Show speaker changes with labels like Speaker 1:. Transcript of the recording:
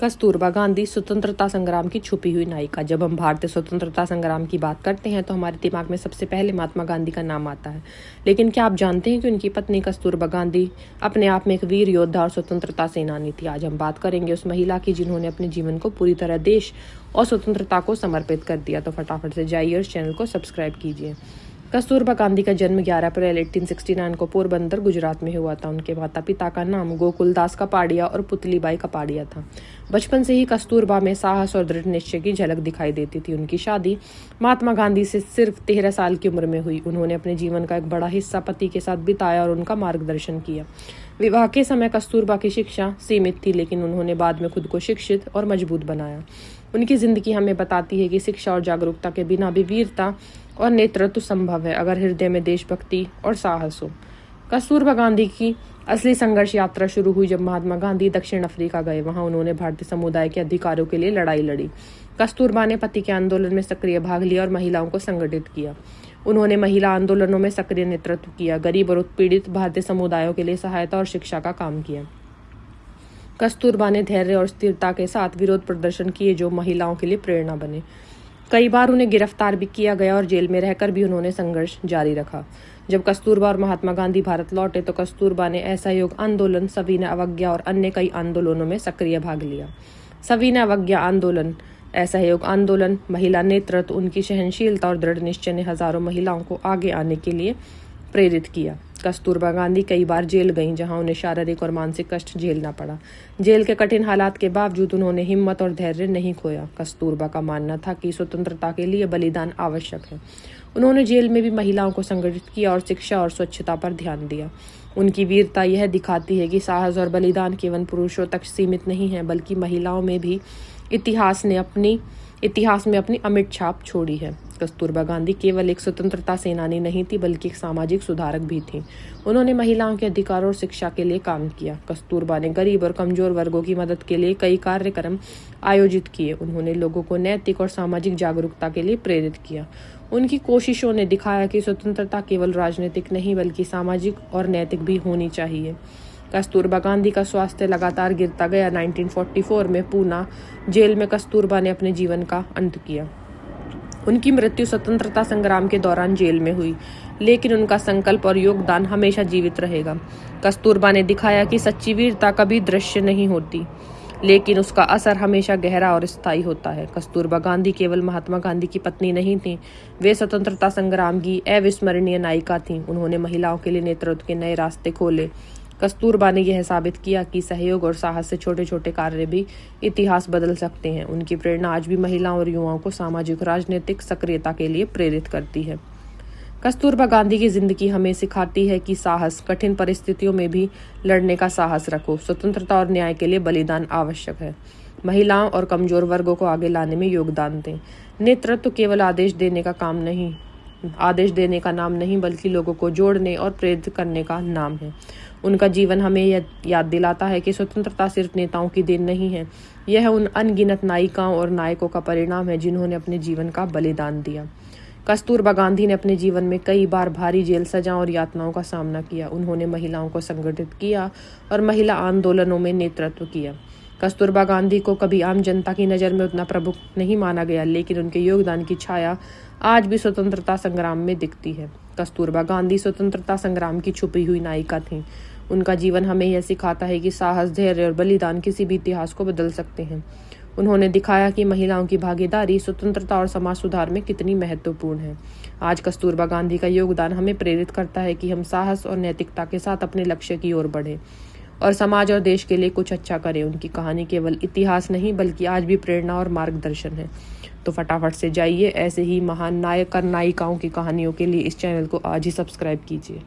Speaker 1: कस्तूरबा गांधी स्वतंत्रता संग्राम की छुपी हुई नायिका। जब हम भारतीय स्वतंत्रता संग्राम की बात करते हैं तो हमारे दिमाग में सबसे पहले महात्मा गांधी का नाम आता है। लेकिन क्या आप जानते हैं कि उनकी पत्नी कस्तूरबा गांधी अपने आप में एक वीर योद्धा और स्वतंत्रता सेनानी थी। आज हम बात करेंगे उस महिला की जिन्होंने अपने जीवन को पूरी तरह देश और स्वतंत्रता को समर्पित कर दिया। तो फटाफट से जाइए और चैनल को सब्सक्राइब कीजिए। कस्तूरबा गांधी का जन्म 11 अप्रैल 1869 को पोरबंदर, गुजरात में हुआ था। उनके माता पिता का नाम गोकुलदास कपाड़िया और पुतलीबाई कपाड़िया था। बचपन से ही कस्तूरबा में साहस और दृढ़ निश्चय की झलक दिखाई देती थी। उनकी शादी महात्मा गांधी से सिर्फ 13 साल की उम्र में हुई। उन्होंने अपने जीवन का एक बड़ा हिस्सा पति के साथ बिताया और उनका मार्गदर्शन किया। विवाह के समय कस्तूरबा की शिक्षा सीमित थी, लेकिन उन्होंने बाद में खुद को शिक्षित और मजबूत बनाया। उनकी जिंदगी हमें बताती है कि शिक्षा और जागरूकता के बिना भी वीरता और नेतृत्व संभव है, अगर हृदय में देशभक्ति और साहस हो। कस्तूरबा गांधी की असली संघर्ष यात्रा शुरू हुई जब महात्मा गांधी दक्षिण अफ्रीका गए। वहां उन्होंने भारतीय समुदाय के अधिकारों के लिए लड़ाई लड़ी। कस्तूरबा ने पति के आंदोलन में सक्रिय भाग लिया और महिलाओं को संगठित किया। उन्होंने महिला आंदोलनों में सक्रिय नेतृत्व किया, गरीब और उत्पीड़ित भारतीय समुदायों के लिए सहायता और शिक्षा का काम किया। कस्तूरबा ने धैर्य और स्थिरता के साथ विरोध प्रदर्शन किए जो महिलाओं के लिए प्रेरणा बने। कई बार उन्हें गिरफ्तार भी किया गया और जेल में रहकर भी उन्होंने संघर्ष जारी रखा। जब कस्तूरबा और महात्मा गांधी भारत लौटे तो कस्तूरबा ने असहयोग आंदोलन, सविनय अवज्ञा और अन्य कई आंदोलनों में सक्रिय भाग लिया। सविनय अवज्ञा आंदोलन, असहयोग आंदोलन, महिला नेतृत्व, उनकी सहनशीलता और दृढ़ निश्चय ने हजारों महिलाओं को आगे आने के लिए प्रेरित किया। कस्तूरबा गांधी कई बार जेल गईं, जहां उन्हें शारीरिक और मानसिक कष्ट झेलना पड़ा। जेल के कठिन हालात के बावजूद उन्होंने हिम्मत और धैर्य नहीं खोया। कस्तूरबा का मानना था कि स्वतंत्रता के लिए बलिदान आवश्यक है। उन्होंने जेल में भी महिलाओं को संगठित किया और शिक्षा और स्वच्छता पर ध्यान दिया। उनकी वीरता यह दिखाती है कि साहस और बलिदान केवल पुरुषों तक सीमित नहीं है, बल्कि महिलाओं में भी इतिहास में अपनी अमिट छाप छोड़ी है। कस्तूरबा गांधी केवल एक स्वतंत्रता सेनानी नहीं थी, बल्कि एक सामाजिक सुधारक भी थी। उन्होंने महिलाओं के अधिकार और शिक्षा के लिए काम किया। कस्तूरबा ने गरीब और कमजोर वर्गों की मदद के लिए कई कार्यक्रम आयोजित किए। उन्होंने लोगों को नैतिक और सामाजिक जागरूकता के लिए प्रेरित किया। उनकी कोशिशों ने दिखाया कि स्वतंत्रता केवल राजनीतिक नहीं, बल्कि सामाजिक और नैतिक भी होनी चाहिए। कस्तूरबा गांधी का स्वास्थ्य लगातार गिरता गया। 1944 में पूना जेल में कस्तूरबा ने अपने जीवन का अंत किया। उनकी मृत्यु स्वतंत्रता संग्राम के दौरान जेल में हुई, लेकिन उनका संकल्प और योगदान हमेशा जीवित रहेगा। कस्तूरबा ने दिखाया कि सच्ची वीरता कभी दृश्य नहीं होती, लेकिन उसका असर हमेशा गहरा और स्थायी होता है। कस्तूरबा गांधी केवल महात्मा गांधी की पत्नी नहीं थी, वे स्वतंत्रता संग्राम की अविस्मरणीय नायिका थीं। उन्होंने महिलाओं के लिए नेतृत्व के नए रास्ते खोले। कस्तूरबा ने यह साबित किया कि सहयोग और साहस से छोटे छोटे कार्य भी इतिहास बदल सकते हैं। उनकी प्रेरणा आज भी महिलाओं और युवाओं को सामाजिक और राजनीतिक सक्रियता के लिए प्रेरित करती है। कस्तूरबा गांधी की जिंदगी हमें सिखाती है कि साहस, कठिन परिस्थितियों में भी लड़ने का साहस रखो। स्वतंत्रता और न्याय के लिए बलिदान आवश्यक है। महिलाओं और कमजोर वर्गों को आगे लाने में योगदान दें। नेतृत्व केवल आदेश देने का नाम नहीं, बल्कि लोगों को जोड़ने और प्रेरित करने का नाम है। उनका जीवन हमें यह याद दिलाता है कि स्वतंत्रता सिर्फ नेताओं की देन नहीं है, यह उन अनगिनत नायिकाओं और नायकों का परिणाम है जिन्होंने अपने जीवन का बलिदान दिया। कस्तूरबा गांधी ने अपने जीवन में कई बार भारी जेल सजाओं और यातनाओं का सामना किया। उन्होंने महिलाओं को संगठित किया और महिला आंदोलनों में नेतृत्व किया। कस्तूरबा गांधी को कभी आम जनता की नज़र में उतना प्रमुख नहीं माना गया, लेकिन उनके योगदान की छाया आज भी स्वतंत्रता संग्राम में दिखती है। कस्तूरबा गांधी स्वतंत्रता संग्राम की छुपी हुई नायिका थीं। उनका जीवन हमें यह सिखाता है कि साहस, धैर्य और बलिदान किसी भी इतिहास को बदल सकते हैं। उन्होंने दिखाया कि महिलाओं की भागीदारी स्वतंत्रता और समाज सुधार में कितनी महत्वपूर्ण है। आज कस्तूरबा गांधी का योगदान हमें प्रेरित करता है कि हम साहस और नैतिकता के साथ अपने लक्ष्य की ओर बढ़ें और समाज और देश के लिए कुछ अच्छा करें। उनकी कहानी केवल इतिहास नहीं, बल्कि आज भी प्रेरणा और मार्गदर्शन है। तो फटाफट से जाइए ऐसे ही महान नायक और नायिकाओं की कहानियों के लिए इस चैनल को आज ही सब्सक्राइब कीजिए।